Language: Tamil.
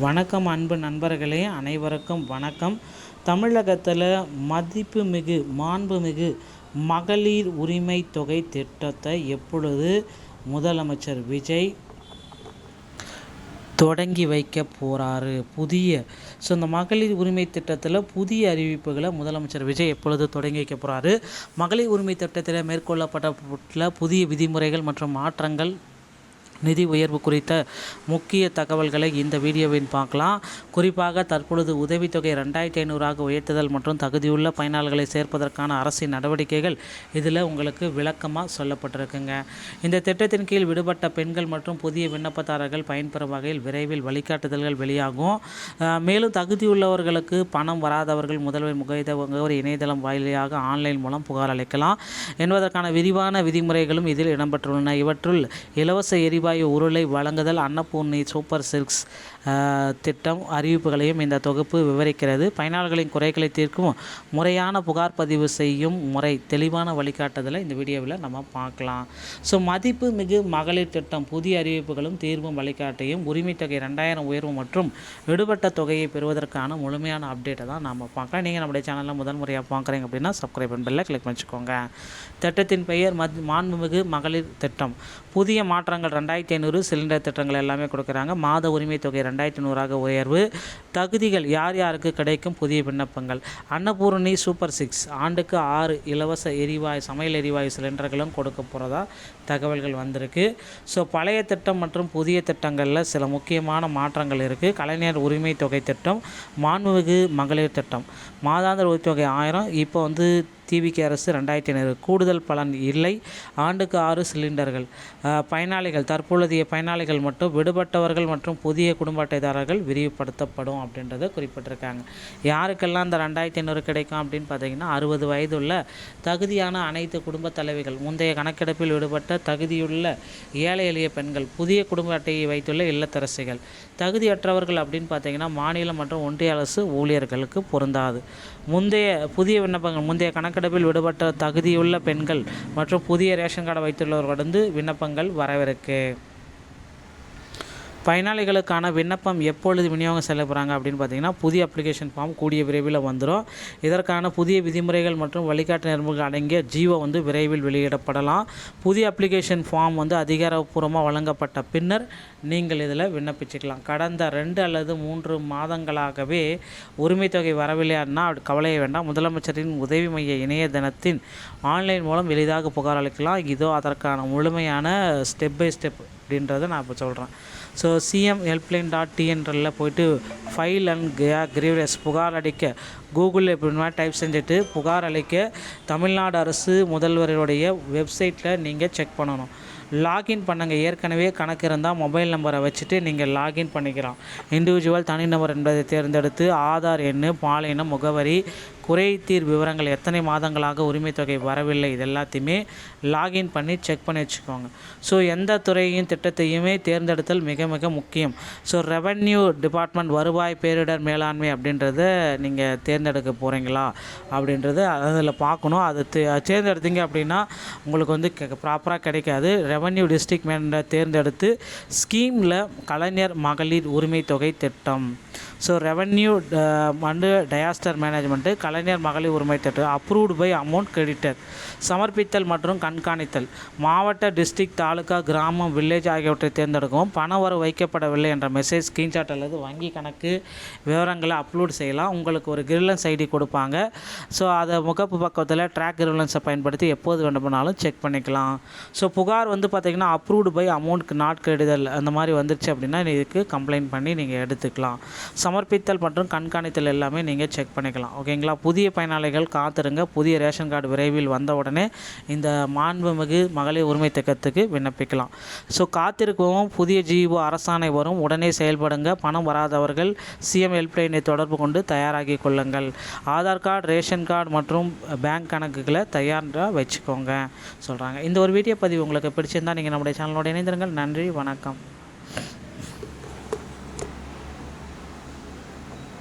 வணக்கம் அன்பு நண்பர்களே, அனைவருக்கும் வணக்கம். தமிழகத்தில் மதிப்புமிகு மாண்புமிகு மகளிர் உரிமை தொகை திட்டத்தை எப்பொழுது முதலமைச்சர் விஜய் தொடங்கி வைக்க போகிறாரு? இந்த மகளிர் உரிமை திட்டத்தில் புதிய அறிவிப்புகளை முதலமைச்சர் விஜய் எப்பொழுது தொடங்கி வைக்க போகிறாரு? மகளிர் உரிமை திட்டத்தில் மேற்கொள்ளப்பட்ட புதிய விதிமுறைகள் மற்றும் மாற்றங்கள், நிதி உயர்வு குறித்த முக்கிய தகவல்களை இந்த வீடியோவில் பார்க்கலாம். குறிப்பாக தற்பொழுது உதவித்தொகை 2500 உயர்த்துதல் மற்றும் தகுதியுள்ள பயனாளர்களை சேர்ப்பதற்கான அரசின் நடவடிக்கைகள் இதில் உங்களுக்கு விளக்கமாக சொல்லப்பட்டிருக்குங்க. இந்த திட்டத்தின் கீழ் விடுபட்ட பெண்கள் மற்றும் புதிய விண்ணப்பதாரர்கள் பயன்பெறும் வகையில் விரைவில் வழிகாட்டுதல்கள் வெளியாகும். மேலும் தகுதியுள்ளவர்களுக்கு பணம் வராதவர்கள் முதல்வர் முகவரி இணையதளம் வாயிலாக ஆன்லைன் மூலம் புகார் அளிக்கலாம் என்பதற்கான விரிவான விதிமுறைகளும் இதில் இடம்பெற்றுள்ளன. இவற்றுள் இலவச எரிவாயு உருளை வழங்குதல், அன்னபூர்ணி சூப்பர் சில்க்ஸ் திட்டம் அறிவிப்புகளையும் இந்த தொகுப்பு விவரிக்கிறது. பயனாளர்களின் குறைகளை தீர்க்கும் முறையான புகார் பதிவு செய்யும் முறை தெளிவான வழிகாட்டுதலை இந்த வீடியோவில் நம்ம பார்க்கலாம். மதிப்பு மிகு மகளிர் திட்டம் புதிய அறிவிப்புகளும் தீர்வும் வழிகாட்டையும், உரிமை தொகை 2000 உயர்வு மற்றும் விடுபட்ட தொகையை பெறுவதற்கான முழுமையான அப்டேட்டை தான் நம்ம பார்க்கலாம். நீங்கள் நம்முடைய சேனலில் முதல் முறையாக பார்க்குறீங்க அப்படின்னா சப்ஸ்கிரைப் பெல்லை கிளிக் பண்ணிச்சுக்கோங்க. திட்டத்தின் பெயர் மாண்புமிகு மகளிர் திட்டம். புதிய மாற்றங்கள் 2500 சிலிண்டர் திட்டங்கள் எல்லாமே கொடுக்குறாங்க. மாத உரிமை தொகை 2500 உயர்வு. தகுதிகள் யார் யாருக்கு கிடைக்கும்? புதிய விண்ணப்பங்கள். அன்னபூர்ணி சூப்பர் சிக்ஸ் ஆண்டுக்கு 6 இலவச சமையல் எரிவாயு சிலிண்டர்களும் கொடுக்க போகிறதா தகவல்கள் வந்திருக்கு. பழைய திட்டம் மற்றும் புதிய திட்டங்களில் சில முக்கியமான மாற்றங்கள் இருக்குது. கலைஞர் உரிமை தொகை திட்டம், மாண்புமிகு மகளிர் திட்டம். மாதாந்திர உதவித்தொகை 1000, இப்போ டிவிகே அரசு 2500. கூடுதல் பலன் இல்லை. ஆண்டுக்கு 6 சிலிண்டர்கள். பயனாளிகள் தற்பொழுதைய பயனாளிகள் மட்டும், விடுபட்டவர்கள் மற்றும் புதிய குடும்ப அட்டைதாரர்கள் விரிவுபடுத்தப்படும் அப்படின்றத குறிப்பிட்டிருக்காங்க. யாருக்கெல்லாம் இந்த 2500 கிடைக்கும் அப்படின்னு பார்த்தீங்கன்னா, 60 வயதுள்ள தகுதியான அனைத்து குடும்ப தலைவிகள், முந்தைய கணக்கெடுப்பில் விடுபட்ட தகுதியுள்ள ஏழை எளிய பெண்கள், புதிய குடும்ப அட்டையை வைத்துள்ள இல்லத்தரசிகள். தகுதியற்றவர்கள் அப்படின்னு பார்த்தீங்கன்னா மாநிலம் மற்றும் ஒன்றிய அரசு ஊழியர்களுக்கு பொருந்தாது. புதிய விண்ணப்பங்கள் முந்தைய கணக்கெடுப்பில் விடுபட்ட தகுதியுள்ள பெண்கள் மற்றும் புதிய ரேஷன் கார்டு வைத்துள்ளவர்களிடம் விண்ணப்பங்கள் வரவிருக்கு. பயனாளிகளுக்கான விண்ணப்பம் எப்பொழுது விநியோகம் செய்யப்படுறாங்க அப்படின்னு பார்த்தீங்கன்னா, புதிய அப்ளிகேஷன் ஃபார்ம் கூடிய விரைவில் வந்துடும். இதற்கான புதிய விதிமுறைகள் மற்றும் வழிகாட்டு நெறிமுறைகள் அடங்கிய ஜீவோ விரைவில் வெளியிடப்படலாம். புதிய அப்ளிகேஷன் ஃபார்ம் அதிகாரப்பூர்வமாக வழங்கப்பட்ட பின்னர் நீங்கள் இதில் விண்ணப்பிச்சுக்கலாம். கடந்த 2 அல்லது 3 மாதங்களாகவே உரிமை தொகை வரவில்லைன்னா கவலைய வேண்டாம். முதலமைச்சரின் உதவி மைய இணையதளத்தின் ஆன்லைன் மூலம் எளிதாக புகார் அளிக்கலாம். இதோ அதற்கான முழுமையான ஸ்டெப் பை ஸ்டெப் அப்படின்றத நான் இப்போ சொல்கிறேன். cmhelpline.tnல போய்ட்டு ஃபைல் அண்ட் கிரீவன்ஸ் புகார் அளிக்க கூகுளில் எப்படின்னா டைப் செஞ்சுட்டு புகார் அளிக்க தமிழ்நாடு அரசு முதல்வருடைய வெப்சைட்டில் நீங்கள் செக் பண்ணணும். லாகின் பண்ணுங்கள். ஏற்கனவே கணக்கு இருந்தால் மொபைல் நம்பரை வச்சுட்டு நீங்கள் லாகின் பண்ணிக்கலாம். இண்டிவிஜுவல் தனிநபர் என்பதை தேர்ந்தெடுத்து ஆதார் எண், பாலினம், முகவரி, குறைதீர் விவரங்கள், எத்தனை மாதங்களாக உரிமை தொகை வரவில்லை, இது எல்லாத்தையுமே லாகின் பண்ணி செக் பண்ணி வச்சுக்கோங்க. எந்த துறையும் திட்டத்தையுமே தேர்ந்தெடுத்தல் மிக மிக முக்கியம். ரெவென்யூ டிபார்ட்மெண்ட் வருவாய் பேரிடர் மேலாண்மை அப்படின்றத நீங்கள் தேர்ந்தெடுக்க போகிறீங்களா அப்படின்றது அதில் பார்க்கணும். அதை தேர்ந்தெடுத்தீங்க அப்படின்னா உங்களுக்கு ப்ராப்பராக கிடைக்காது. ரெவென்யூ டிஸ்ட்ரிக்ட் மேனேஜரை தேர்ந்தெடுத்து ஸ்கீமில் கலைஞர் மகளிர் உரிமை தொகை திட்டம், ரெவென்யூ அண்டு டயாஸ்டர் மேனேஜ்மெண்ட்டு, கலைஞர் மகளிர் உரிமை திட்டம், அப்ரூவ்டு பை அமௌண்ட் கிரெடிட்டர், சமர்ப்பித்தல் மற்றும் கண்காணித்தல், மாவட்ட, டிஸ்ட்ரிக்ட், தாலுகா, கிராமம், வில்லேஜ் ஆகியவற்றை தேர்ந்தெடுக்கவும். பணவரவு வைக்கப்படவில்லை என்ற மெசேஜ், ஸ்க்ரீன்ஷாட் அல்லது வங்கி கணக்கு விவரங்களை அப்லோட் செய்யலாம். உங்களுக்கு ஒரு கிரிவலன்ஸ் ஐடி கொடுப்பாங்க. அதை முகப்பு பக்கத்தில் ட்ராக் கிரிவலன்ஸை பயன்படுத்தி எப்போது வேண்டுமானாலும் செக் பண்ணிக்கலாம். புகார் பார்த்திங்கன்னா அப்ரூவ்டு பை அமௌண்ட் நாட் கிரெடிட்டல் அந்த மாதிரி வந்துருச்சு அப்படின்னா இதுக்கு கம்ப்ளைண்ட் பண்ணி நீங்கள் எடுத்துக்கலாம். சமர்ப்பித்தல் மற்றும் கண்காணித்தல் எல்லாமே நீங்கள் செக் பண்ணிக்கலாம். ஓகேங்களா? புதிய பயனாளிகள் காத்திருங்க. புதிய ரேஷன் கார்டு விரைவில் வந்த உடனே இந்த மாண்புமிகு மகளிர் உரிமை திட்டத்துக்கு விண்ணப்பிக்கலாம். காத்திருக்கவும். புதிய ஜிஓ அரசாணை வரும், உடனே செயல்படுங்க. பணம் வராதவர்கள் சிஎம் ஹெல்ப்லைனை தொடர்பு கொண்டு தயாராகி கொள்ளுங்கள். ஆதார் கார்டு, ரேஷன் கார்டு மற்றும் பேங்க் கணக்குகளை தயாராக வச்சுக்கோங்க சொல்கிறாங்க. இந்த ஒரு வீடியோ பதிவு உங்களுக்கு பிடிச்சிருந்தால் நீங்கள் நம்முடைய சேனலோட இணைந்திருங்கள். நன்றி, வணக்கம்.